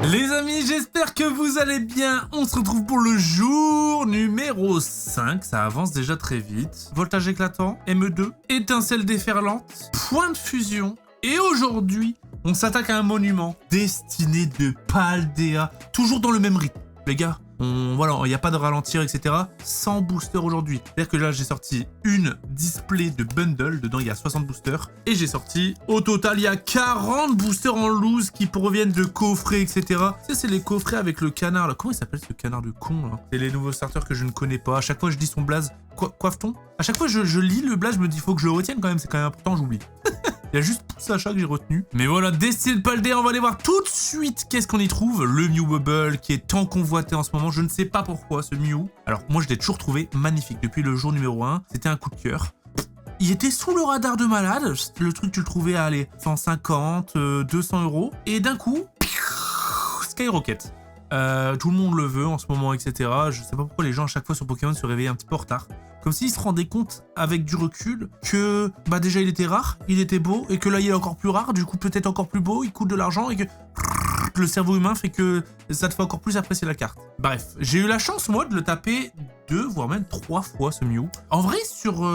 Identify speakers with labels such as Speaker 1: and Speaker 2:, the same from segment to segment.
Speaker 1: Les amis, j'espère que vous allez bien. On se retrouve pour le jour numéro 5. Ça avance déjà très vite. Voltage éclatant, ME2, étincelle déferlante, point de fusion. Et aujourd'hui, on s'attaque à un monument, Destinée de Paldea. Toujours dans le même rythme, les gars. Voilà, il n'y a pas de ralentir, etc. Sans booster aujourd'hui. C'est-à-dire que là, j'ai sorti une display de bundle. Dedans, il y a 60 boosters. Et j'ai sorti, au total, il y a 40 boosters en loose qui proviennent de coffrets, etc. Ça, c'est les coffrets avec le canard, là. Comment il s'appelle ce canard de con, là? C'est les nouveaux starters que je ne connais pas. À chaque fois, je dis son blaze. Coiffe-t-on? À chaque fois, je lis le blaze, je me dis, faut que je le retienne quand même. C'est quand même important, j'oublie. Il y a juste Sacha que j'ai retenu. Mais voilà, Destinée de Paldea, on va aller voir tout de suite qu'est-ce qu'on y trouve. Le Mew Bubble qui est tant convoité en ce moment. Je ne sais pas pourquoi ce Mew. Alors moi, je l'ai toujours trouvé magnifique. Depuis le jour numéro 1, c'était un coup de cœur. Il était sous le radar de malade. Le truc, tu le trouvais à aller 150, 200 €. Et d'un coup, Skyrocket. Tout le monde le veut en ce moment, etc. Je sais pas pourquoi les gens à chaque fois sur Pokémon se réveillaient un petit peu en retard. Comme s'ils se rendaient compte avec du recul que bah déjà il était rare, il était beau, et que là il est encore plus rare, du coup peut-être encore plus beau, il coûte de l'argent, et que le cerveau humain fait que ça te fait encore plus apprécier la carte. Bref, j'ai eu la chance moi de le taper 2 voire même 3 fois ce Mew. En vrai sur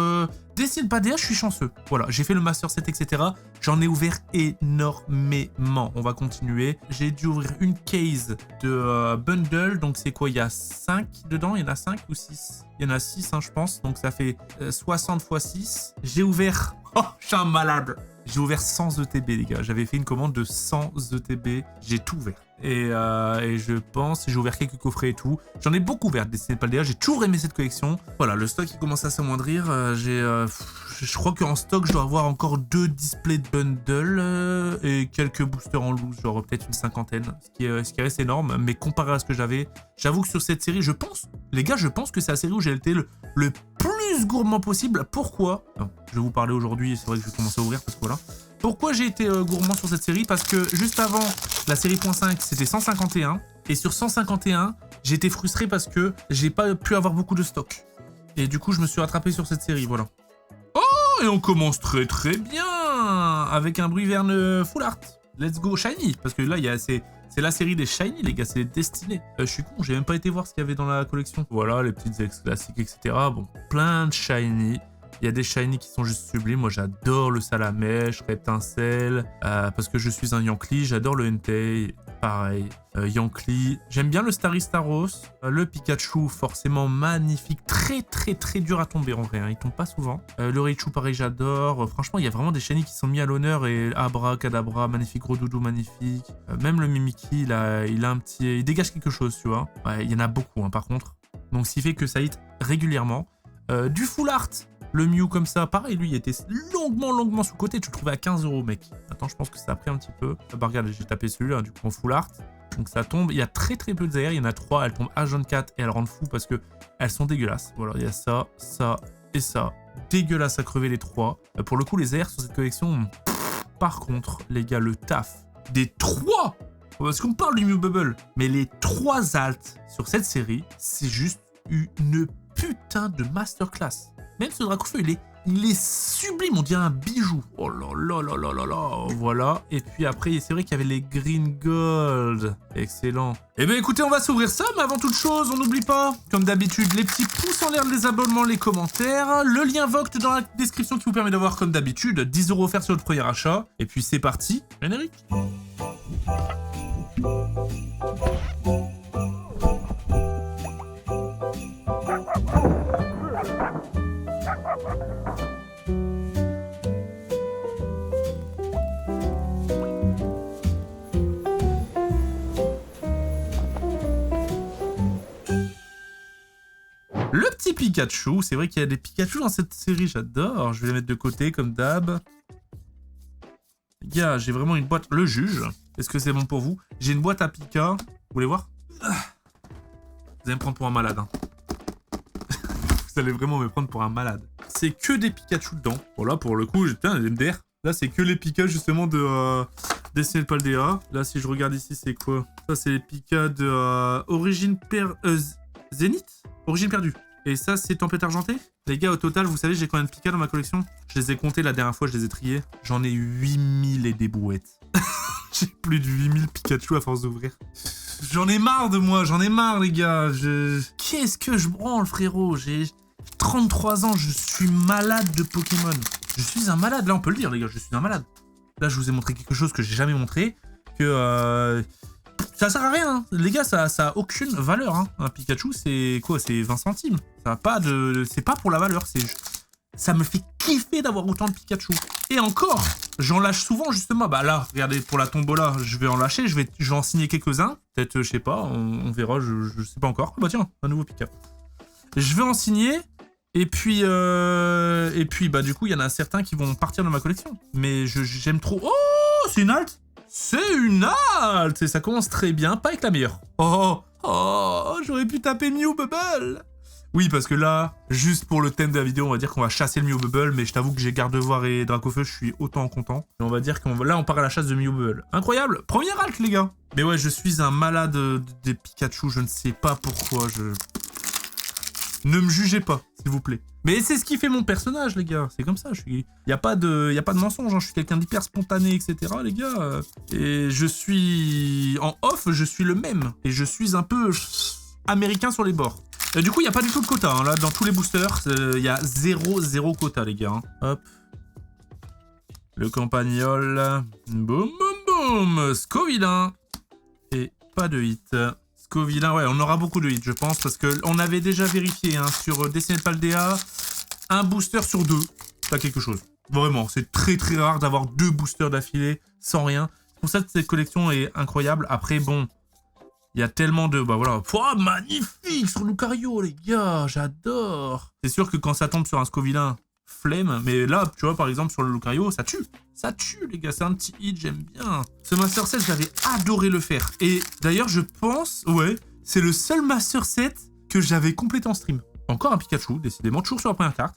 Speaker 1: Destinée de Paldea, je suis chanceux. Voilà, j'ai fait le Master Set, etc. J'en ai ouvert énormément. On va continuer. J'ai dû ouvrir une case de bundle. Donc c'est quoi? Il y a 5 dedans? Il y en a 5 ou 6? Il y en a 6, hein, je pense. Donc ça fait 60 x 6. J'ai ouvert... Oh, je suis un malade. J'ai ouvert 100 ETB, les gars. J'avais fait une commande de 100 ETB. J'ai tout ouvert. Et je pense, j'ai ouvert quelques coffrets et tout. J'en ai beaucoup ouvert Destinée de Paldea. J'ai toujours aimé cette collection. Voilà, le stock il commence à s'amoindrir. Je crois qu'en stock, je dois avoir encore 2 displays de bundle et quelques boosters en loose, genre peut-être une cinquantaine. Ce qui reste énorme. Mais comparé à ce que j'avais, j'avoue que sur cette série, je pense, les gars, je pense que c'est la série où j'ai été le plus gourmand possible. Pourquoi? Non, je vais vous parler aujourd'hui. C'est vrai que je vais commencer à ouvrir parce que voilà. Pourquoi j'ai été gourmand sur cette série? Parce que juste avant, la série .5, c'était 151. Et sur 151, j'ai été frustré parce que j'ai pas pu avoir beaucoup de stock. Et du coup, je me suis rattrapé sur cette série, voilà. Oh, et on commence très très bien avec un bruit verne full art. Let's go shiny. Parce que là, c'est la série des shiny, les gars, c'est les destinés. Je suis con, j'ai même pas été voir ce qu'il y avait dans la collection. Voilà, les petites ex classiques, etc. Bon, plein de shiny. Il y a des shiny qui sont juste sublimes. Moi, j'adore le Salamèche, Reptincelle, parce que je suis un Yankee. J'adore le Entei, pareil. Yankee. J'aime bien le Starry Staros. Le Pikachu, forcément magnifique. Très, très, très dur à tomber en vrai. Hein. Il tombe pas souvent. Le Raichu, pareil, j'adore. Franchement, il y a vraiment des shiny qui sont mis à l'honneur. Et Abra, Kadabra, magnifique. Gros Doudou, magnifique. Même le Mimikyu, il a un petit... Il dégage quelque chose, tu vois. Ouais, il y en a beaucoup, hein, par contre. Donc, ce qui fait que ça hit régulièrement. Du full art. Le Mew comme ça, pareil, lui, il était longuement sous-côté. Tu le trouvais à 15 €, mec. Attends, je pense que ça a pris un petit peu. Bah, regarde, j'ai tapé celui-là, du coup, en full art. Donc, ça tombe. Il y a très peu de airs. Il y en a 3. Elles tombent H24 et elles rendent fou parce que elles sont dégueulasses. Voilà, il y a ça, ça et ça. Dégueulasse à crever les 3. Pour le coup, les airs sur cette collection... Par contre, les gars, le taf des 3, parce qu'on parle du Mew Bubble, mais les 3 alts sur cette série, c'est juste une putain de masterclass. Même ce Dracofeu, il est sublime, on dirait un bijou. Oh là là là là là là, voilà. Et puis après, c'est vrai qu'il y avait les Green Gold. Excellent. Eh bien écoutez, on va s'ouvrir ça, mais avant toute chose, on n'oublie pas, comme d'habitude, les petits pouces en l'air, les abonnements, les commentaires, le lien Voct dans la description qui vous permet d'avoir, comme d'habitude, 10 € offerts sur le premier achat. Et puis c'est parti, générique. Le petit Pikachu, c'est vrai qu'il y a des Pikachu dans cette série, j'adore. Je vais les mettre de côté comme d'hab. Les gars, j'ai vraiment une boîte. Le juge, est-ce que c'est bon pour vous? J'ai une boîte à Pika. Vous voulez voir? Vous allez me prendre pour un malade. Hein. Vous allez vraiment me prendre pour un malade. C'est que des Pikachu dedans. Bon là, pour le coup, putain, les MDR. Là, c'est que les Pika justement de Destinée de Paldea. Là, si je regarde ici, c'est quoi? Ça, c'est les Pika de Origine Zénith? Origine perdue. Et ça, c'est Tempête argentée. Les gars, au total, vous savez, j'ai combien de Pika dans ma collection? Je les ai comptés la dernière fois, je les ai triés. J'en ai 8000 et des brouettes. J'ai plus de 8000 Pikachu à force d'ouvrir. J'en ai marre de moi, j'en ai marre les gars. Qu'est-ce que je branle frérot? J'ai 33 ans, je suis malade de Pokémon. Je suis un malade, là on peut le dire les gars, je suis un malade. Là je vous ai montré quelque chose que j'ai jamais montré. Que ça sert à rien, hein. Les gars, ça a aucune valeur. Hein. Un Pikachu c'est quoi? C'est 20 centimes. Ça a pas de... C'est pas pour la valeur, c'est... Ça me fait kiffer d'avoir autant de Pikachu. Et encore, j'en lâche souvent justement. Bah là, regardez, pour la tombola, je vais en lâcher, je vais en signer quelques-uns. Peut-être, je sais pas, on verra, je sais pas encore. Bah tiens, un nouveau Pika. Je vais en signer, et puis bah du coup, il y en a certains qui vont partir de ma collection. Mais j'aime trop... Oh, c'est une halte. C'est une halte. Et ça commence très bien, pas avec la meilleure. Oh, j'aurais pu taper Mew Bubble. Oui, parce que là, juste pour le thème de la vidéo, on va dire qu'on va chasser le Mew Bubble, mais je t'avoue que j'ai Gardevoir et Dracofeu, je suis autant content. Et on va dire qu'on là, on part à la chasse de Mew Bubble. Incroyable. Première halte, les gars. Mais ouais, je suis un malade des Pikachu, je ne sais pas pourquoi, Ne me jugez pas, s'il vous plaît. Mais c'est ce qui fait mon personnage, les gars. C'est comme ça, y a pas de mensonge, hein. Je suis quelqu'un d'hyper spontané, etc., les gars. Et je suis... En off, je suis le même. Et je suis un peu... américain sur les bords. Du coup, il n'y a pas du tout de quota, hein. Là, dans tous les boosters, il y a 0 quota, les gars. Hein. Hop. Le campagnol. Boum, boum, boum. Scovillain. Et pas de hit. Scovillain, ouais, on aura beaucoup de hits, je pense, parce qu'on avait déjà vérifié, hein, sur Destiny Paldea, un booster sur 2, t'as quelque chose. Vraiment, c'est très très rare d'avoir 2 boosters d'affilée sans rien. C'est pour ça que cette collection est incroyable. Après, bon... Il y a tellement de... Bah voilà. Oh, magnifique sur Lucario, les gars. J'adore. C'est sûr que quand ça tombe sur un Scovillain, flemme. Mais là, tu vois, par exemple, sur le Lucario, ça tue. Ça tue, les gars. C'est un petit hit, j'aime bien. Ce Master Set, j'avais adoré le faire. Et d'ailleurs, je pense... Ouais, c'est le seul Master Set que j'avais complété en stream. Encore un Pikachu, décidément. Toujours sur la première carte.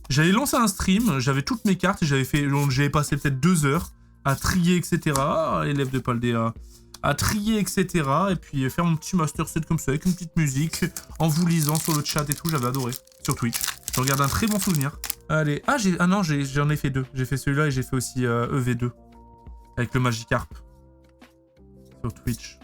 Speaker 1: J'avais lancé un stream. J'avais toutes mes cartes. Et j'avais passé peut-être 2 heures à trier, etc. Ah, élève de Paldea... à trier, etc. Et puis faire mon petit master set comme ça, avec une petite musique, en vous lisant sur le chat et tout, j'avais adoré. Sur Twitch. Je regarde un très bon souvenir. Allez, ah non, j'en ai fait 2. J'ai fait celui-là et j'ai fait aussi EV2. Avec le Magikarp. Sur Twitch.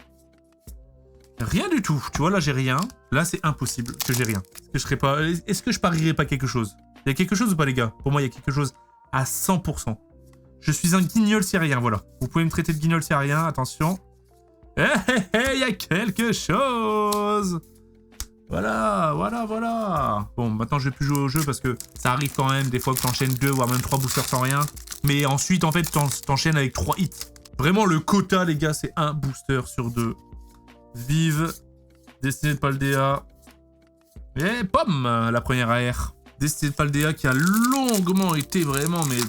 Speaker 1: Rien du tout. Tu vois, là, j'ai rien. Là, c'est impossible que j'ai rien. Est-ce que je parierais pas quelque chose? Il y a quelque chose ou pas, les gars? Pour moi, il y a quelque chose à 100%. Je suis un guignol syrien, voilà. Vous pouvez me traiter de guignol syrien, attention. Il y a quelque chose. Voilà. Bon, maintenant je vais plus jouer au jeu parce que ça arrive quand même des fois que t'enchaînes 2 voire même 3 boosters sans rien. Mais ensuite, en fait, t'enchaînes avec 3 hits. Vraiment, le quota, les gars, c'est un booster sur 2. Vive Destiny Paldea. Et pomme, la première AR. Destiny Paldea qui a longuement été vraiment, mais...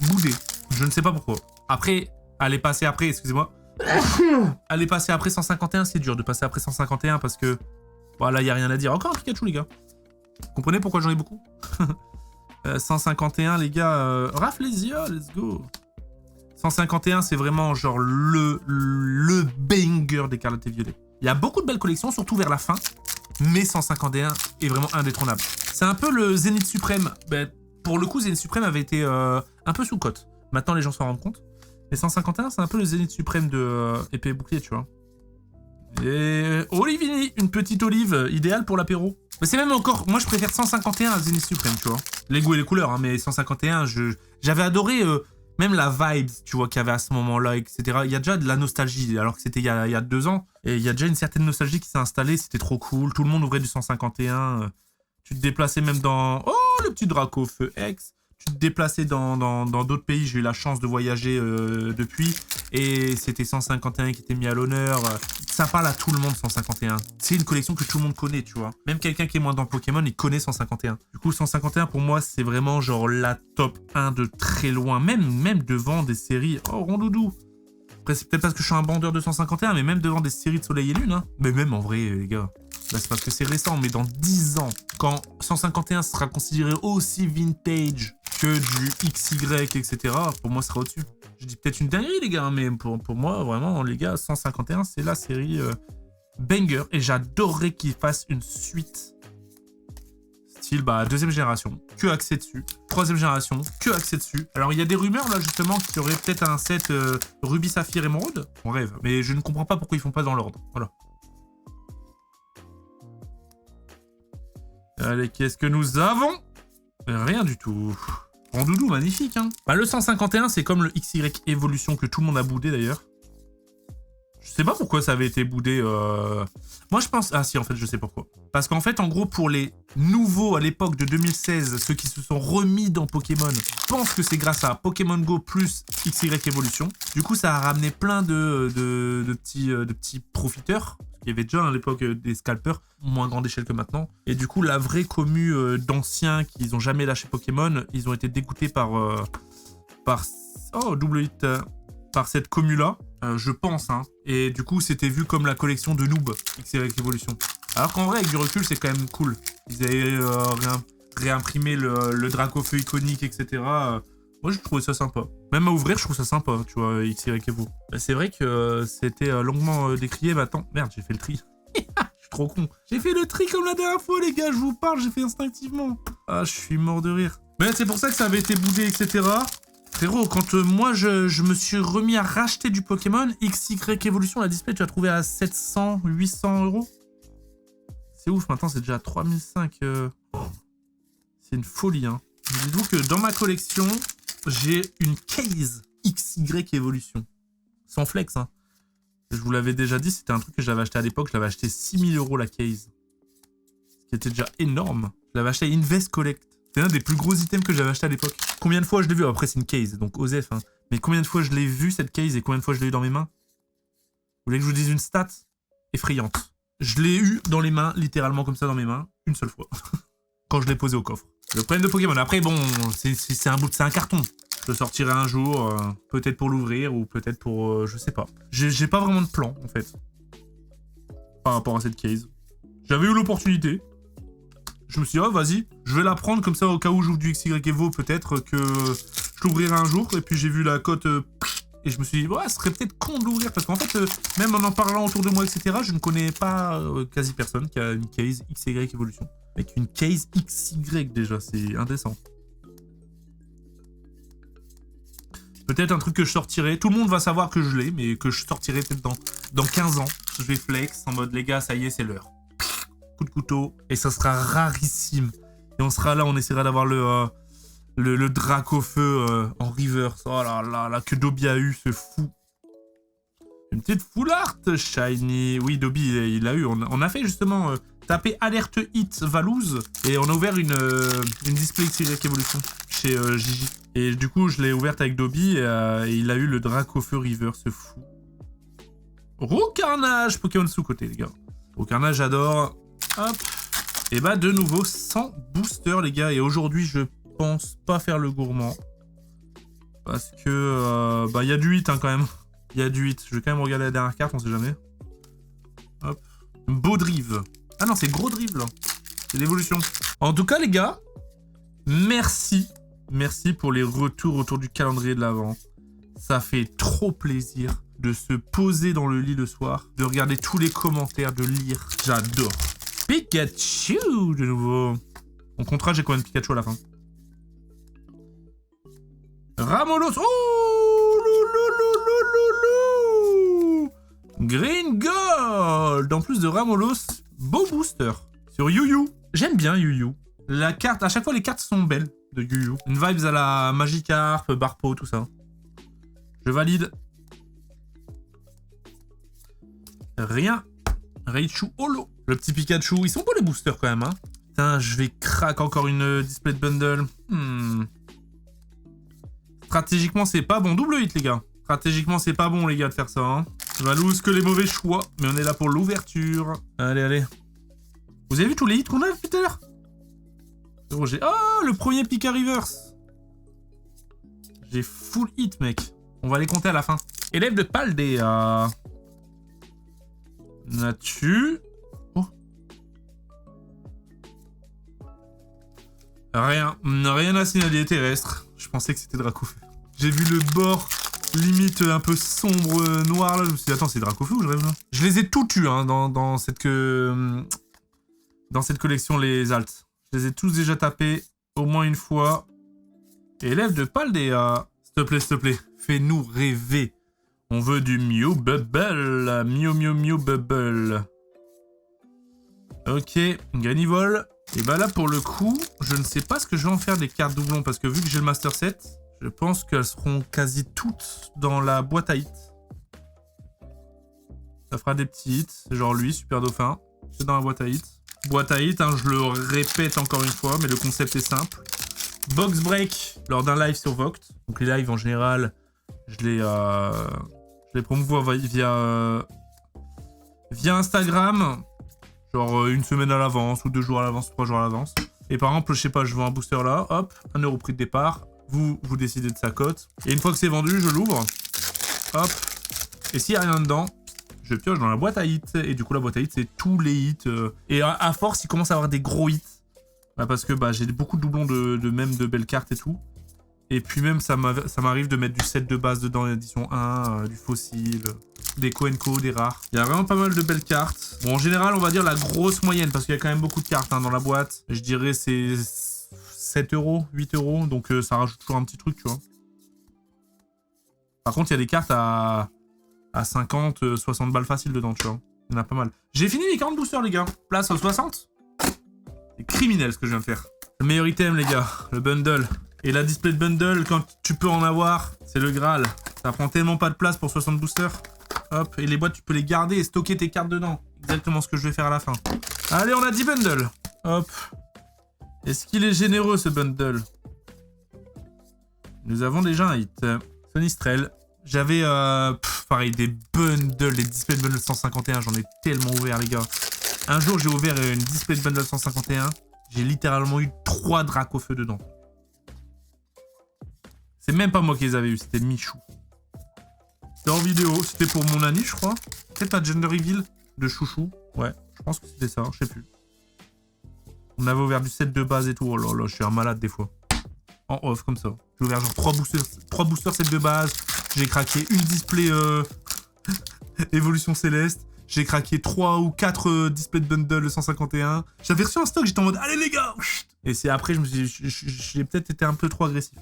Speaker 1: boudé. Je ne sais pas pourquoi. Après, elle est passée après, excusez-moi. Aller passer après 151, c'est dur de passer après 151 parce que... Voilà, il n'y a rien à dire. Encore un Pikachu, les gars. Vous comprenez pourquoi j'en ai beaucoup? 151, les gars. Rafle les yeux, let's go. 151, c'est vraiment genre le banger d'Écarlate et Violet. Il y a beaucoup de belles collections, surtout vers la fin. Mais 151 est vraiment indétrônable. C'est un peu le Zénith Suprême. Ben, pour le coup, Zénith Suprême avait été un peu sous-cote. Maintenant, les gens s'en rendent compte. Mais 151, c'est un peu le Zénith Suprême de épée et bouclier, tu vois. Et Olivini, une petite olive, idéale pour l'apéro. Mais c'est même encore... Moi, je préfère 151 à Zénith Suprême, tu vois. Les goûts et les couleurs, hein, mais 151, j'avais adoré même la vibe, tu vois, qu'il y avait à ce moment-là, etc. Il y a déjà de la nostalgie, alors que c'était il y a 2 ans. Et il y a déjà une certaine nostalgie qui s'est installée, c'était trop cool. Tout le monde ouvrait du 151. Tu te déplaçais même dans... Oh, le petit Dracofeu X. Tu te déplaçais dans d'autres pays, j'ai eu la chance de voyager depuis, et c'était 151 qui était mis à l'honneur. Ça parle à tout le monde, 151. C'est une collection que tout le monde connaît, tu vois. Même quelqu'un qui est moins dans Pokémon, il connaît 151. Du coup, 151, pour moi, c'est vraiment genre la top 1 de très loin, même devant des séries... Oh, Rondoudou. Après, c'est peut-être parce que je suis un bandeur de 151, mais même devant des séries de Soleil et Lune, hein. Mais même, en vrai, les gars... Bah, c'est parce que c'est récent, mais dans 10 ans, quand 151 sera considéré aussi vintage que du XY, etc., pour moi, ce sera au-dessus. Je dis peut-être une dinguerie, les gars, mais pour moi, vraiment, les gars, 151, c'est la série banger. Et j'adorerais qu'ils fassent une suite Style, bah, deuxième génération, que axé dessus. Troisième génération, que axé dessus. Alors, il y a des rumeurs, là, justement, qu'il y aurait peut-être un set Ruby, Saphir, Émeraude. On rêve. Mais je ne comprends pas pourquoi ils font pas dans l'ordre. Voilà. Allez, qu'est-ce que nous avons? Rien du tout. Randoudou, magnifique, hein. Bah, le 151, c'est comme le XY Evolution que tout le monde a boudé, d'ailleurs. Je sais pas pourquoi ça avait été boudé. Moi, je pense... Ah si, en fait, je sais pourquoi. Parce qu'en fait, en gros, pour les nouveaux à l'époque de 2016, ceux qui se sont remis dans Pokémon, je pense que c'est grâce à Pokémon Go plus XY Evolution. Du coup, ça a ramené plein de petits profiteurs. Il y avait déjà à l'époque des scalpers, moins grande échelle que maintenant. Et du coup, la vraie commu d'anciens qui n'ont jamais lâché Pokémon, ils ont été dégoûtés par oh, double hit, par cette commu-là. Je pense, hein. Et du coup, c'était vu comme la collection de noob XY Evolution. Alors qu'en vrai, avec du recul, c'est quand même cool. Ils avaient réimprimé le Dracofeu iconique, etc. Moi, je trouvais ça sympa. Même à ouvrir, je trouve ça sympa, tu vois, XY Evo. C'est vrai que c'était longuement décrié, mais attends, merde, j'ai fait le tri. Je suis trop con. J'ai fait le tri comme la dernière fois, les gars, je vous parle, j'ai fait instinctivement. Ah, je suis mort de rire. Mais c'est pour ça que ça avait été boudé, etc. Frérot, quand moi je me suis remis à racheter du Pokémon, XY Evolution, la display, tu l'as trouvé à 700, 800 euros. C'est ouf, maintenant c'est déjà à 3005. C'est une folie, hein. Dites-vous que dans ma collection, j'ai une case XY Evolution. Sans flex, hein. Je vous l'avais déjà dit, c'était un truc que j'avais acheté à l'époque. Je l'avais acheté 6000 euros la case. Ce qui était déjà énorme. Je l'avais acheté à Invest Collect. C'est un des plus gros items que j'avais acheté à l'époque. Combien de fois je l'ai vu? Après, c'est une case, donc OSEF, hein. Mais combien de fois je l'ai vu, cette case, et combien de fois je l'ai eu dans mes mains? Vous voulez que je vous dise une stat effrayante? Je l'ai eu dans les mains, littéralement comme ça dans mes mains, une seule fois. Quand je l'ai posé au coffre. Le problème de Pokémon. Après, bon, c'est un carton. Je le sortirai un jour, peut-être pour l'ouvrir, ou peut-être pour... je sais pas. J'ai pas vraiment de plan, en fait. Par rapport à cette case. J'avais eu l'opportunité. Je me suis dit, oh, vas-y, je vais la prendre comme ça au cas où j'ouvre du XY Evo, peut-être que je l'ouvrirai un jour. Et puis j'ai vu la cote et je me suis dit, ouais, ce serait peut-être con de l'ouvrir. Parce qu'en fait, même en parlant autour de moi, etc., je ne connais pas quasi personne qui a une case XY Evolution. Avec une case XY déjà, c'est indécent. Peut-être un truc que je sortirai. Tout le monde va savoir que je l'ai, mais que je sortirai peut-être dans 15 ans. Je vais flex en mode, les gars, ça y est, c'est l'heure. Coup de couteau, et ça sera rarissime. Et on sera là, on essaiera d'avoir le Dracofeu en reverse. Oh là là là, que Dobby a eu, ce fou. Une petite full art shiny. Oui, Dobby, il l'a eu. On a fait justement taper alerte hit Valouz, et on a ouvert une display XY Evolution chez Gigi. Et du coup, je l'ai ouverte avec Dobby, et il a eu le Dracofeu reverse, ce fou. Roucarnage, Pokémon sous-côté, les gars. Roucarnage, j'adore. Hop. Et bah de nouveau 100 boosters les gars, et aujourd'hui je pense pas faire le gourmand. Parce que bah il y a du 8 hein, quand même. Il y a du 8. Je vais quand même regarder la dernière carte, on sait jamais. Hop. Beau drive. Ah non, c'est gros drive là. C'est l'évolution. En tout cas les gars, merci. Merci pour les retours autour du calendrier de l'Avent. Ça fait trop plaisir de se poser dans le lit le soir, de regarder tous les commentaires, de lire. J'adore. Pikachu de nouveau. On comptera, j'ai combien de Pikachu à la fin. Ramolos. Oh loulouloulouloulou. Green Gold. En plus de Ramolos, beau booster. Sur Yu-Yu. J'aime bien Yu-Yu. La carte, à chaque fois les cartes sont belles de Yu-Yu. Une vibes à la Magikarp, Barpo, tout ça. Je valide. Rien. Raichu Holo. Le petit Pikachu. Ils sont beaux les boosters quand même, hein. Putain, je vais craquer encore une display de bundle. Stratégiquement, c'est pas bon. Double hit, les gars. Stratégiquement, c'est pas bon, les gars, de faire ça, hein. Valouz que les mauvais choix. Mais on est là pour l'ouverture. Allez, allez. Vous avez vu tous les hits qu'on a depuis tout à l'heure? Oh, le premier Pika Reverse. J'ai full hit, mec. On va les compter à la fin. Élève de Paldea. Natu. Oh. Rien à signaler terrestre. Je pensais que c'était Dracofeu. J'ai vu le bord limite un peu sombre, noir là. Je me suis dit, attends, c'est Dracofeu ou je rêve là? Je les ai tous tués hein, dans cette collection, les alts. Je les ai tous déjà tapés au moins une fois. Élève de Paldea. S'il te plaît, fais-nous rêver. On veut du Mew Bubble. Mew Bubble. Ok, Ganivol. Et bah là, pour le coup, je ne sais pas ce que je vais en faire des cartes doublons. Parce que vu que j'ai le Master Set, je pense qu'elles seront quasi toutes dans la boîte à hits. Ça fera des petits hits. Genre lui, Super Dauphin. C'est dans la boîte à hits. Boîte à hits, hein, je le répète encore une fois, mais le concept est simple. Box break lors d'un live sur Voct. Donc les lives en général, je les promouvois via Instagram. Genre une semaine à l'avance, ou 2 jours à l'avance, 3 jours à l'avance. Et par exemple, je sais pas, je vends un booster là, hop, 1 € prix de départ. Vous décidez de sa cote. Et une fois que c'est vendu, je l'ouvre. Hop. Et s'il n'y a rien dedans, je pioche dans la boîte à hits. Et du coup, la boîte à hits, c'est tous les hits. Et à force, il commence à avoir des gros hits. Bah, parce que j'ai beaucoup de doublons même de belles cartes et tout. Et puis même, ça m'arrive de mettre du set de base dedans, l'édition 1, du fossile, des Coenco, des rares. Il y a vraiment pas mal de belles cartes. Bon, en général, on va dire la grosse moyenne, parce qu'il y a quand même beaucoup de cartes hein, dans la boîte. Je dirais c'est 7 €, 8 €, donc ça rajoute toujours un petit truc, tu vois. Par contre, il y a des cartes à 50, 60 balles facile dedans, tu vois. Il y en a pas mal. J'ai fini les 40 boosters, les gars. Place aux 60. C'est criminel ce que je viens de faire. Le meilleur item, les gars, le bundle. Et la display de bundle, quand tu peux en avoir, c'est le Graal. Ça prend tellement pas de place pour 60 boosters. Hop, et les boîtes, tu peux les garder et stocker tes cartes dedans. Exactement ce que je vais faire à la fin. Allez, on a 10 bundles. Hop. Est-ce qu'il est généreux, ce bundle? Nous avons déjà un hit. Sonistrel. J'avais, pareil, des bundles, des displays de bundle 151. J'en ai tellement ouvert, les gars. Un jour, j'ai ouvert une display de bundle 151. J'ai littéralement eu 3 dracs au feu dedans. C'est même pas moi qui les avais eu, c'était Michou. C'était en vidéo, c'était pour mon anniv, je crois. Peut-être pas Gender Reveal de Chouchou. Ouais, je pense que c'était ça, je sais plus. On avait ouvert du set de base et tout. Oh là là, je suis un malade des fois. En off, comme ça. J'ai ouvert genre 3 boosters set de base. J'ai craqué une display Évolution Céleste. J'ai craqué 3 ou 4 displays de bundle 151. J'avais reçu un stock, j'étais en mode allez les gars. Et c'est après, j'ai peut-être été un peu trop agressif.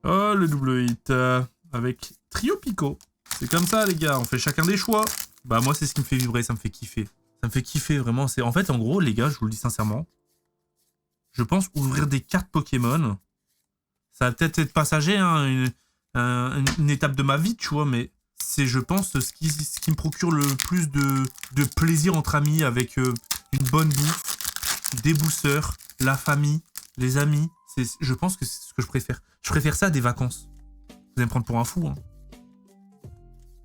Speaker 1: Oh, le double hit avec Trio Pico. C'est comme ça, les gars. On fait chacun des choix. Bah, moi, c'est ce qui me fait vibrer. Ça me fait kiffer. Ça me fait kiffer, vraiment. En fait, en gros, les gars, je vous le dis sincèrement. Je pense ouvrir des cartes Pokémon. Ça va peut-être être passager, hein, une étape de ma vie, tu vois. Mais c'est, je pense, ce qui me procure le plus de plaisir entre amis avec une bonne bouffe, des boosters, la famille, les amis. Je pense que c'est ce que je préfère. Je préfère ça à des vacances. Vous allez me prendre pour un fou, hein.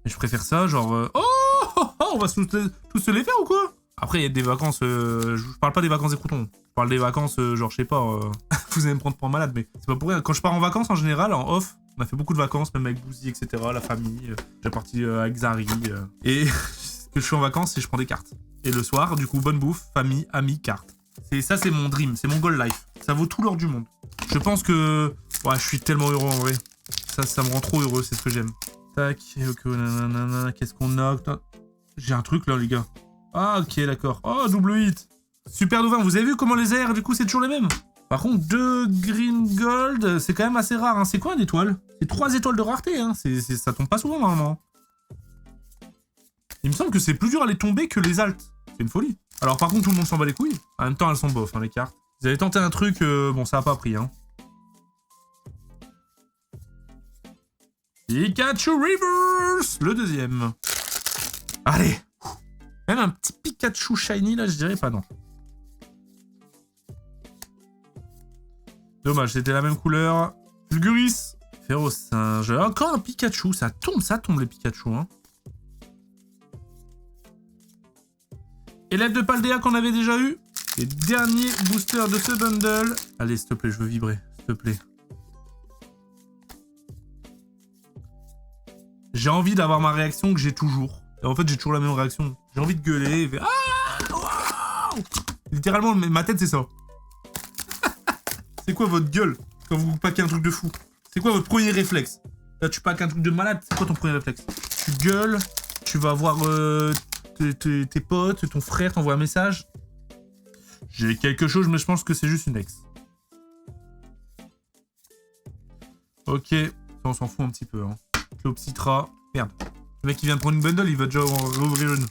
Speaker 1: Mais je préfère ça, genre... on va tous se les faire ou quoi? Après, il y a des vacances... je parle pas des vacances des croutons. Je parle des vacances, genre, je sais pas... vous allez me prendre pour un malade, mais c'est pas pour rien. Quand je pars en vacances, en général, en off, on a fait beaucoup de vacances, même avec Bouzy, etc., la famille. J'ai parti avec Zari. Et ce que je fais en vacances, c'est que je prends des cartes. Et le soir, du coup, bonne bouffe, famille, amis, cartes. Ça, c'est mon dream, c'est mon goal life. Ça vaut tout l'or du monde. Je pense que... Ouais, je suis tellement heureux en vrai. Ça me rend trop heureux, c'est ce que j'aime. Tac, ok, nanana, qu'est-ce qu'on a? J'ai un truc là, les gars. Ah, ok, d'accord. Oh, double hit. Super Dauphin, vous avez vu comment les airs, du coup, c'est toujours les mêmes? Par contre, 2 green gold, c'est quand même assez rare. Hein. C'est quoi une étoile? C'est 3 étoiles de rareté, hein. Ça tombe pas souvent, normalement. Il me semble que c'est plus dur à les tomber que les altes. C'est une folie. Alors, par contre, tout le monde s'en bat les couilles. En même temps, elles sont bof, hein, les cartes. Vous avez tenté un truc, bon, ça a pas pris, hein. Pikachu Reverse, le deuxième. Allez. Même un petit Pikachu shiny, là, je dirais pas non. Dommage, c'était la même couleur. Fulguris. Férocinge. Encore un Pikachu. Ça tombe les Pikachu, hein. Élève de Paldea qu'on avait déjà eu. Et dernier booster de ce bundle. Allez, s'il te plaît, je veux vibrer. S'il te plaît. J'ai envie d'avoir ma réaction que j'ai toujours. Et en fait, j'ai toujours la même réaction. J'ai envie de gueuler et faire... Ah, wow. Littéralement, ma tête, c'est ça. C'est quoi votre gueule quand vous paquez un truc de fou? C'est quoi votre premier réflexe? Là, tu paques un truc de malade, c'est quoi ton premier réflexe? Tu gueules, tu vas voir tes potes, ton frère t'envoie un message. J'ai quelque chose, mais je pense que c'est juste une ex. Ok, on s'en fout un petit peu. Hein. Cléopsitra. Merde. Le mec qui vient de prendre une bundle, il va déjà en rouvrir une.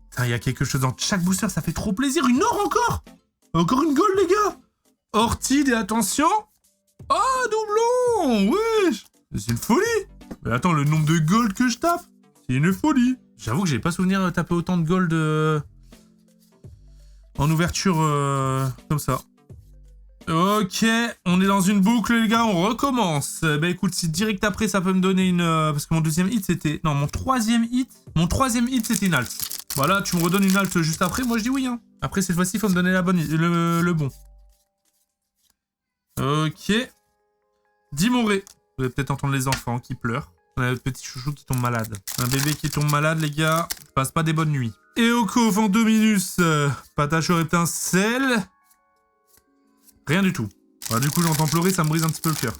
Speaker 1: Putain, il y a quelque chose dans chaque booster, ça fait trop plaisir. Une or encore. Encore une gold, les gars. Ortide et attention. Oh, doublon. Wesh. C'est une folie. Mais attends, le nombre de gold que je tape, c'est une folie. J'avoue que j'ai pas souvenir de taper autant de gold en ouverture comme ça. Ok, on est dans une boucle, les gars, on recommence. Bah écoute, si direct après, ça peut me donner une... parce que mon deuxième hit, c'était... Non, mon troisième hit, c'était une alt. Voilà, tu me redonnes une alt juste après, moi je dis oui. Hein. Après, cette fois-ci, il faut me donner la bonne, le bon. Ok. Dimoré. Vous allez peut-être entendre les enfants qui pleurent. On a notre petit chouchou qui tombe malade. Un bébé qui tombe malade, les gars. Passe pas des bonnes nuits. Eoko, Fandominus, Patacho étincelle. Rien du tout. Bah, du coup, j'entends pleurer, ça me brise un petit peu le cœur.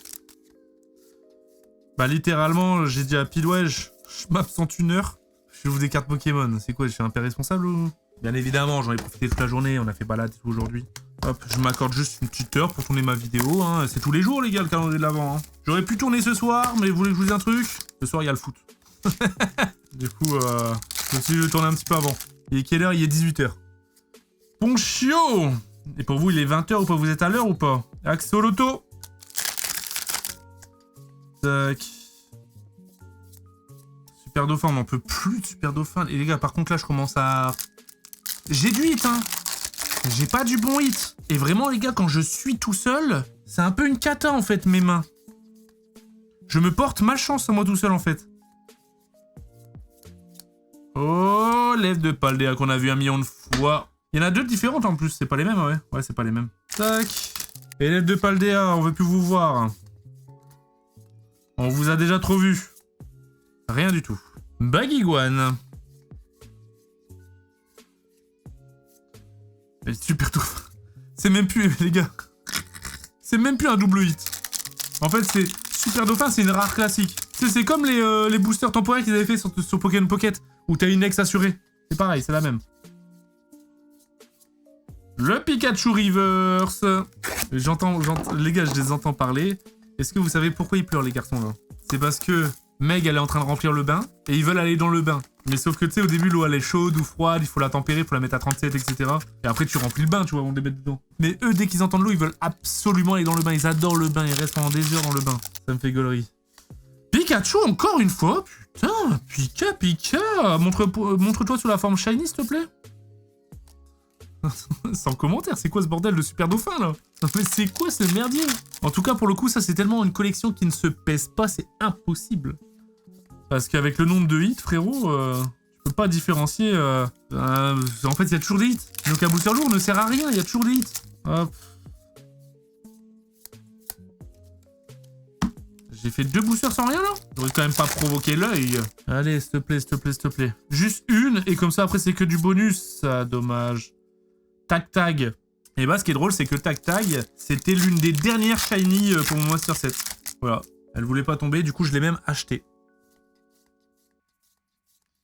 Speaker 1: Bah, littéralement, j'ai dit à Pilwedge, je m'absente une heure. Je ouvre des cartes Pokémon. C'est quoi, je suis un père responsable ou... Bien évidemment, j'en ai profité toute la journée, on a fait balade et tout aujourd'hui. Hop, je m'accorde juste une petite heure pour tourner ma vidéo. Hein. C'est tous les jours, les gars, le calendrier de l'avant. Hein. J'aurais pu tourner ce soir, mais vous voulez que je vous dise un truc? Ce soir, il y a le foot. Du coup, je me suis dit, je vais tourner un petit peu avant. Il est quelle heure? Il est 18h. Ponchio! Et pour vous, il est 20h ou pas? Vous êtes à l'heure ou pas? Axolotl. Tac. Super Dauphin, on n'en peut plus de Super Dauphin. Et les gars, par contre, là, je commence à... J'ai du hit, hein. J'ai pas du bon hit. Et vraiment, les gars, quand je suis tout seul, c'est un peu une cata, en fait, mes mains. Je me porte malchance à moi tout seul, en fait. Oh, lèvre de Paldea qu'on a vu 1 million de fois. Il y en a 2 différentes en plus, c'est pas les mêmes, ouais. Ouais, c'est pas les mêmes. Tac. Et lèvre de Paldea, on veut plus vous voir. On vous a déjà trop vu. Rien du tout. Baguiguane. Super tout. C'est même plus, les gars. C'est même plus un double hit. En fait, c'est Super Dauphin, c'est une rare classique. Tu sais, c'est comme les boosters temporaires qu'ils avaient fait sur Pokémon Pocket, où t'as une ex assurée. C'est pareil, c'est la même. Le Pikachu Reverse. J'entends, les gars, je les entends parler. Est-ce que vous savez pourquoi ils pleurent, les garçons, là? C'est parce que Meg, elle est en train de remplir le bain, et ils veulent aller dans le bain. Mais sauf que, tu sais, au début, l'eau, elle est chaude ou froide, il faut la tempérer, il faut la mettre à 37, etc. Et après, tu remplis le bain, tu vois, on les met dedans. Mais eux, dès qu'ils entendent l'eau, ils veulent absolument aller dans le bain. Ils adorent le bain, ils restent pendant des heures dans le bain. Ça me fait gaulerie. Pikachu, encore une fois. Putain, Pika. Montre-toi sous la forme shiny, s'il te plaît. Sans commentaire, c'est quoi ce bordel de Super Dauphin, là? Mais c'est quoi ce merdier? En tout cas, pour le coup, ça, c'est tellement une collection qui ne se pèse pas, c'est impossible. Parce qu'avec le nombre de hits, frérot, je peux pas différencier... en fait, il y a toujours des hits. Donc un booster lourd ne sert à rien, il y a toujours des hits. Hop. J'ai fait 2 boosters sans rien, là? J'aurais quand même pas provoqué l'œil. Allez, s'il te plaît, s'il te plaît, s'il te plaît. Juste une, et comme ça, après, c'est que du bonus. Ça, dommage. Tac Tag. Et bah, ce qui est drôle, c'est que Tac Tag, c'était l'une des dernières shiny pour mon Master 7. Voilà. Elle voulait pas tomber, du coup, je l'ai même acheté.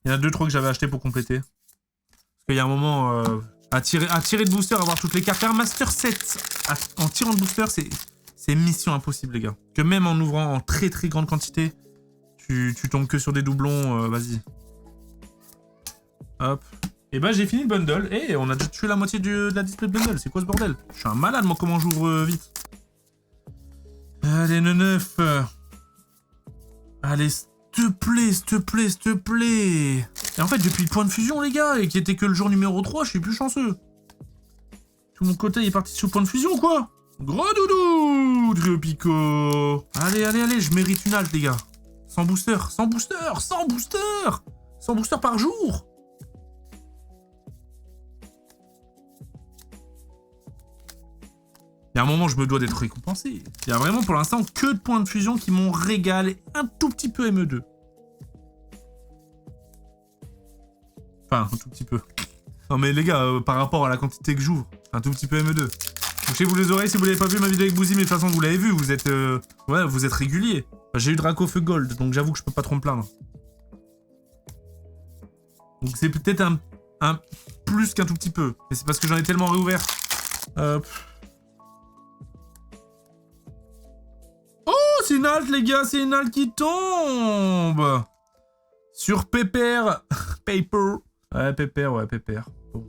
Speaker 1: Il y en a 2-3 que j'avais acheté pour compléter. Parce qu'il y a un moment, à tirer de booster, avoir toutes les cartes. Un Master 7 en tirant de booster, c'est mission impossible, les gars. Que même en ouvrant en très très grande quantité, tu tombes que sur des doublons, vas-y. Hop. Et bah j'ai fini le bundle, et on a déjà tué la moitié de la display de bundle. C'est quoi ce bordel? Je suis un malade, moi, comment j'ouvre vite. Allez, 9. Allez, s'il te plaît, s'il te plaît, s'il te plaît. Et en fait, depuis le point de fusion, les gars, et qui était que le jour numéro 3, je suis plus chanceux. Tout mon côté est parti sur le point de fusion, quoi. Gros doudou, Triopico. Allez, allez, allez, je mérite une halte, les gars. 100 boosters, 100 boosters, 100 boosters. 100 boosters par jour. Il y a un moment, je me dois d'être récompensé. Il y a vraiment pour l'instant que de points de fusion qui m'ont régalé un tout petit peu ME2. Enfin, un tout petit peu. Non mais les gars, par rapport à la quantité que j'ouvre, un tout petit peu ME2. Touchez-vous les oreilles si vous n'avez pas vu ma vidéo avec Bouzy, mais de toute façon vous l'avez vu, vous êtes ouais, vous êtes régulier. J'ai eu Dracofeu Gold, donc j'avoue que je peux pas trop me plaindre. Donc c'est peut-être un plus qu'un tout petit peu. Mais c'est parce que j'en ai tellement réouvert. Hop. Oh, c'est une halte, les gars, c'est une halte qui tombe. Sur Pépère. Paper. Ouais, Pépère, ouais, Pépère. Bon.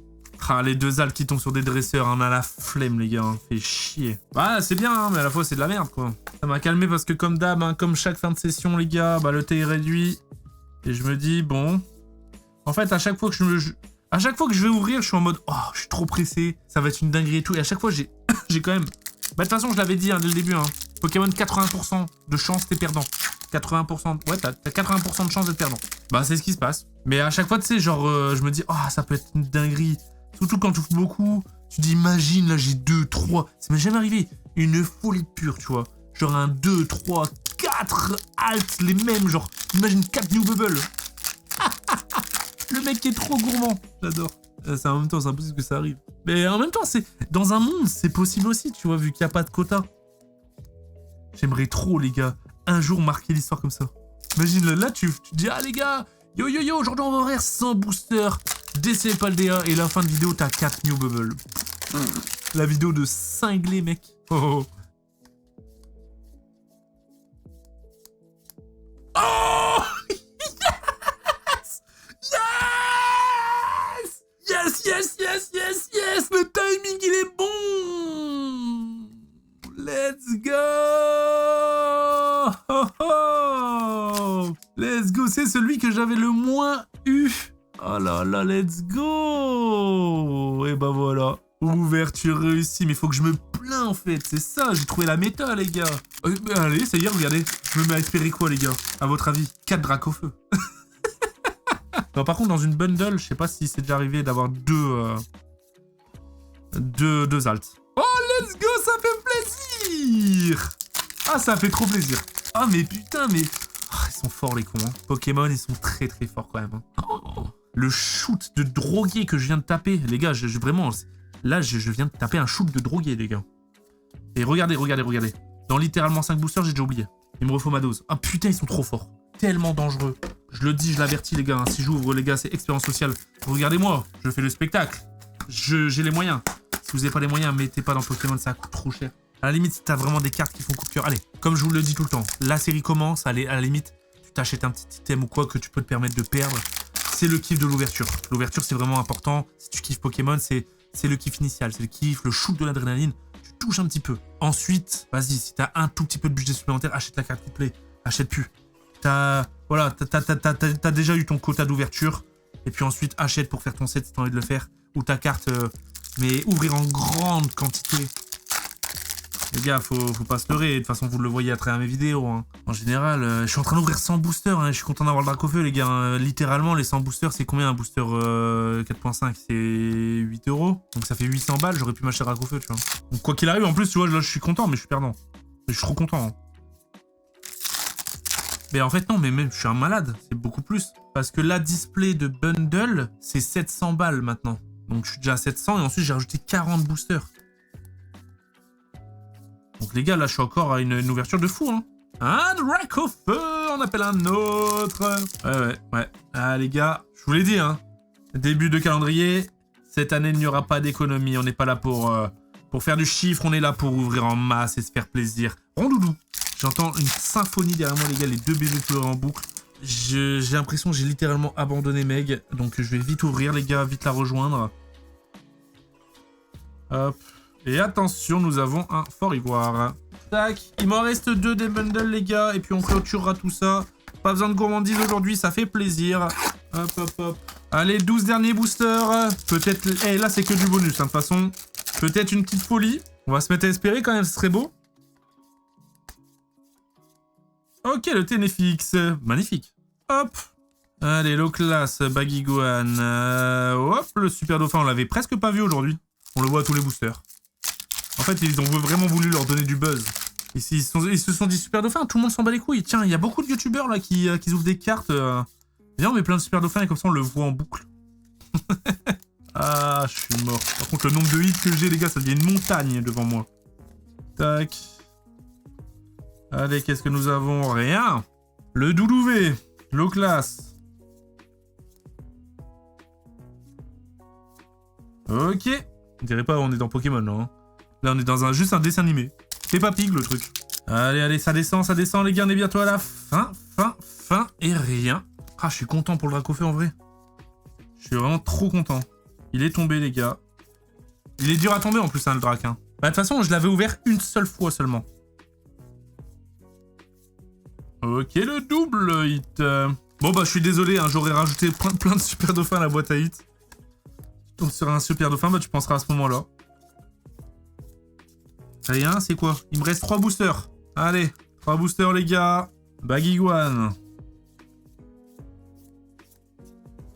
Speaker 1: Ah, les deux haltes qui tombent sur des dresseurs, on a la flemme, les gars, hein. Fait chier. Bah, c'est bien, hein, mais à la fois, c'est de la merde, quoi. Ça m'a calmé parce que, comme d'hab, hein, comme chaque fin de session, les gars, bah, le thé est réduit. Et je me dis, bon... En fait, à chaque fois que je vais ouvrir, je suis en mode, oh, je suis trop pressé, ça va être une dinguerie et tout. Et à chaque fois, j'ai quand même... Bah, de toute façon, je l'avais dit, hein, dès le début, hein. Pokémon, 80% de chance, t'es perdant. 80%... Ouais, t'as 80% de chance d'être perdant. Bah, c'est ce qui se passe. Mais à chaque fois, tu sais, genre, je me dis, oh, ça peut être une dinguerie. Surtout quand tu ouvres beaucoup, tu dis, imagine, là, j'ai 2, 3... Ça m'est jamais arrivé. Une folie pure, tu vois. Genre un 2, 3, 4 alts, les mêmes, genre, imagine 4 New Bubble. Le mec qui est trop gourmand. J'adore. En même temps, c'est impossible que ça arrive. Mais en même temps, c'est dans un monde, c'est possible aussi, tu vois, vu qu'il n'y a pas de quota. J'aimerais trop, les gars, un jour marquer l'histoire comme ça. Imagine, là, tu dis, ah, les gars, yo, aujourd'hui, on va ouvrir 100 boosters. DC Paldea, et la fin de vidéo, t'as 4 New Bubble. La vidéo de cinglé, mec. Oh, oh. Oh Yes! Le timing, il est bon! Let's go! Oh, oh. Let's go! C'est celui que j'avais le moins eu. Oh là là, let's go! Et bah voilà. Ouverture réussie, mais faut que je me plains en fait. C'est ça, j'ai trouvé la méta, les gars. Allez, ça y est, regardez. Je me mets à espérer quoi, les gars? À votre avis? 4 Dracofeu. Non, par contre, dans une bundle, je sais pas si c'est déjà arrivé d'avoir deux alts. Oh, let's go, ça fait plaisir! Ah, ça fait trop plaisir. Ah, mais putain, mais... Oh, ils sont forts, les cons. Hein. Pokémon, ils sont très très forts quand même. Hein. Oh, le shoot de drogué que je viens de taper. Les gars, vraiment... Là, je viens de taper un shoot de drogué, les gars. Et regardez. Dans littéralement 5 boosters, j'ai déjà oublié. Il me refaut ma dose. Ah, putain, ils sont trop forts. Tellement dangereux. Je le dis, je l'avertis, les gars. Hein. Si j'ouvre, les gars, c'est expérience sociale. Regardez-moi, je fais le spectacle. J'ai les moyens. Si vous n'avez pas les moyens, mettez pas dans Pokémon, ça coûte trop cher. À la limite, si t'as vraiment des cartes qui font coup de cœur, allez, comme je vous le dis tout le temps, la série commence, allez, à la limite, tu t'achètes un petit item ou quoi que tu peux te permettre de perdre. C'est le kiff de l'ouverture. L'ouverture, c'est vraiment important. Si tu kiffes Pokémon, c'est le kiff initial. C'est le kiff, le shoot de l'adrénaline. Tu touches un petit peu. Ensuite, vas-y, si t'as un tout petit peu de budget supplémentaire, achète la carte qui te plaît. Achète plus. Voilà, t'as déjà eu ton quota d'ouverture. Et puis ensuite, achète pour faire ton set si t'as envie de le faire. Ou ta carte, mais ouvrir en grande quantité. Les gars, faut pas se leurrer. De toute façon, vous le voyez à travers mes vidéos. Hein. En général, je suis en train d'ouvrir 100 boosters. Hein. Je suis content d'avoir le Dracofeu, les gars. Hein. Littéralement, les 100 boosters, c'est combien un booster 4.5? C'est 8 €. Donc ça fait 800 balles. J'aurais pu m'acheter le Dracofeu, tu vois. Donc quoi qu'il arrive, en plus, tu vois, là, je suis content, mais je suis perdant. Je suis trop content. Hein. Mais en fait, non, mais même, je suis un malade. C'est beaucoup plus. Parce que la display de bundle, c'est 700 balles maintenant. Donc je suis déjà à 700 et ensuite j'ai rajouté 40 boosters. Donc les gars, là je suis encore à une ouverture de fou. Hein. Un Dracofeu, on appelle un autre. Ouais. Ah les gars, je vous l'ai dit, hein. Début de calendrier, cette année il n'y aura pas d'économie. On n'est pas là pour faire du chiffre, on est là pour ouvrir en masse et se faire plaisir. Rondoudou. J'entends une symphonie derrière moi les gars, les deux bébés pleurent en boucle. J'ai l'impression que j'ai littéralement abandonné Meg. Donc je vais vite ouvrir les gars, vite la rejoindre. Hop. Et attention, nous avons un fort ivoire. Tac. Il m'en reste 2 des bundles les gars. Et puis on clôturera tout ça. Pas besoin de gourmandise aujourd'hui, ça fait plaisir. Hop. Allez, 12 derniers boosters. Peut-être... Eh, là c'est que du bonus, hein, de toute façon. Peut-être une petite folie. On va se mettre à espérer quand même, ce serait beau. Ok, le Ténéfix. Magnifique. Hop. Allez, low class, Baguiguan. Hop, le super dauphin, on l'avait presque pas vu aujourd'hui. On le voit à tous les boosters. En fait, ils ont vraiment voulu leur donner du buzz. Ils se sont dit super dauphin, tout le monde s'en bat les couilles. Tiens, il y a beaucoup de youtubeurs là qui ouvrent des cartes. Viens, on met plein de super dauphins et comme ça on le voit en boucle. Ah, je suis mort. Par contre, le nombre de hits que j'ai, les gars, ça devient une montagne devant moi. Tac. Allez, qu'est-ce que nous avons? Rien. Le Doudouvé. Low class. Ok. On dirait pas on est dans Pokémon, là. Hein. Là, on est dans juste un dessin animé. C'est pas Pig, le truc. Allez, allez, ça descend, les gars. On est bientôt à la fin. Et rien. Ah, je suis content pour le Dracofeu, en vrai. Je suis vraiment trop content. Il est tombé, les gars. Il est dur à tomber, en plus, hein, le Drac. Hein. Bah, de toute façon, je l'avais ouvert une seule fois seulement. Ok, le double hit. Bon, bah, je suis désolé, hein, j'aurais rajouté plein de super dauphins à la boîte à hit. Tu tombes sur un super dauphin, bah, tu penseras à ce moment-là. Rien, c'est quoi? Il me reste 3 boosters. Allez, 3 boosters, les gars. Bagiguan.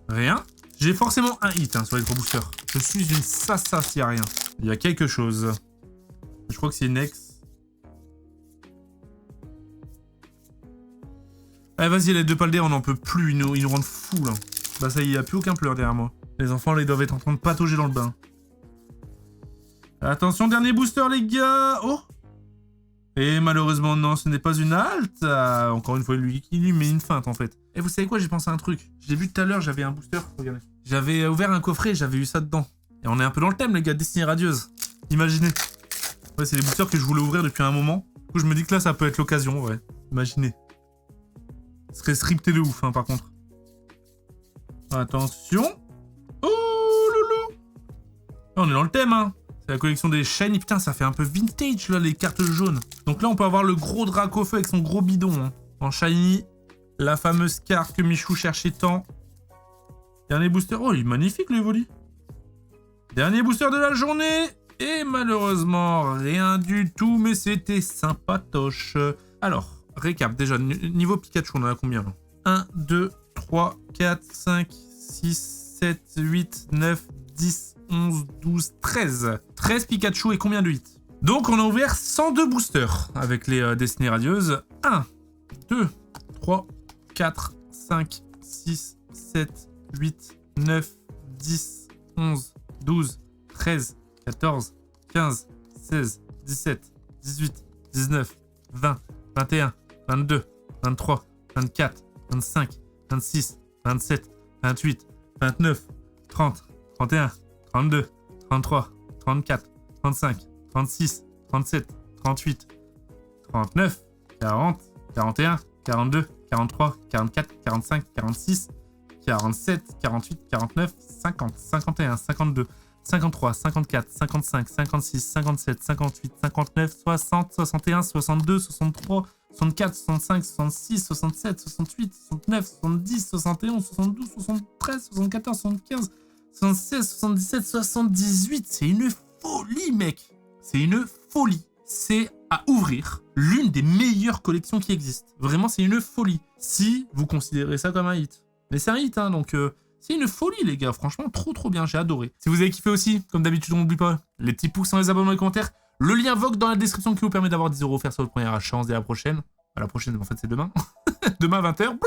Speaker 1: Rien. J'ai forcément un hit hein, sur les 3 boosters. Je suis une sassa s'il n'y a rien. Il y a quelque chose. Je crois que c'est une ex. Allez, vas-y, les deux paldés, on n'en peut plus. Ils nous rendent fous, là. Bah, ça y est, il n'y a plus aucun pleur derrière moi. Les enfants, là, ils doivent être en train de patauger dans le bain. Attention, dernier booster, les gars. Oh. Et malheureusement, non, ce n'est pas une halte. Encore une fois, lui met une feinte, en fait. Et vous savez quoi, j'ai pensé à un truc. Je l'ai vu tout à l'heure, j'avais un booster. Regardez. J'avais ouvert un coffret et j'avais eu ça dedans. Et on est un peu dans le thème, les gars, Destinée radieuse. Imaginez. Ouais, c'est les boosters que je voulais ouvrir depuis un moment. Du coup, je me dis que là, ça peut être l'occasion, ouais. Imaginez. Ce serait scripté de ouf, hein, par contre. Attention. Oh, loulou. Là, on est dans le thème, hein. C'est la collection des shiny. Putain, ça fait un peu vintage, là, les cartes jaunes. Donc là, on peut avoir le gros Dracofeu avec son gros bidon, hein. En shiny. La fameuse carte que Michou cherchait tant. Dernier booster. Oh, il est magnifique, le Evoli. Dernier booster de la journée. Et malheureusement, rien du tout, mais c'était sympatoche. Alors, récap. Déjà, niveau Pikachu, on en a combien, là? 1, 2, 3, 4, 5, 6, 7, 8, 9, 10, 11, 12, 13. 13 Pikachu et combien de hits? Donc, on a ouvert 102 boosters avec les Destinées radieuses. 1, 2, 3, 4, 5, 6, 7, 8, 9, 10, 11, 12, 13, 14, 15, 16, 17, 18, 19, 20, 21, 22, 23, 24, 25, 26, 27, 28, 29, 30, 31, 32, 33, 34, 35, 36, 37, 38, 39, 40, 41, 42, 43, 44, 45, 46, 47, 48, 49, 50, 51, 52, 53, 54, 55, 56, 57, 58, 59, 60, 61, 62, 63, 64, 65, 66, 67, 68, 69, 70, 71, 72, 73, 74, 75, 76, 77, 78. C'est une folie, mec. C'est une folie. C'est à ouvrir l'une des meilleures collections qui existent. Vraiment, c'est une folie. Si vous considérez ça comme un hit. Mais c'est un hit, hein, donc c'est une folie, les gars. Franchement, trop bien, j'ai adoré. Si vous avez kiffé aussi, comme d'habitude, on n'oublie pas les petits pouces, les abonnements, les commentaires. Le lien Vogue dans la description qui vous permet d'avoir 10 € offerts sur votre premier achat. On se dit à la prochaine. À la prochaine, en fait, c'est demain. Demain, 20h.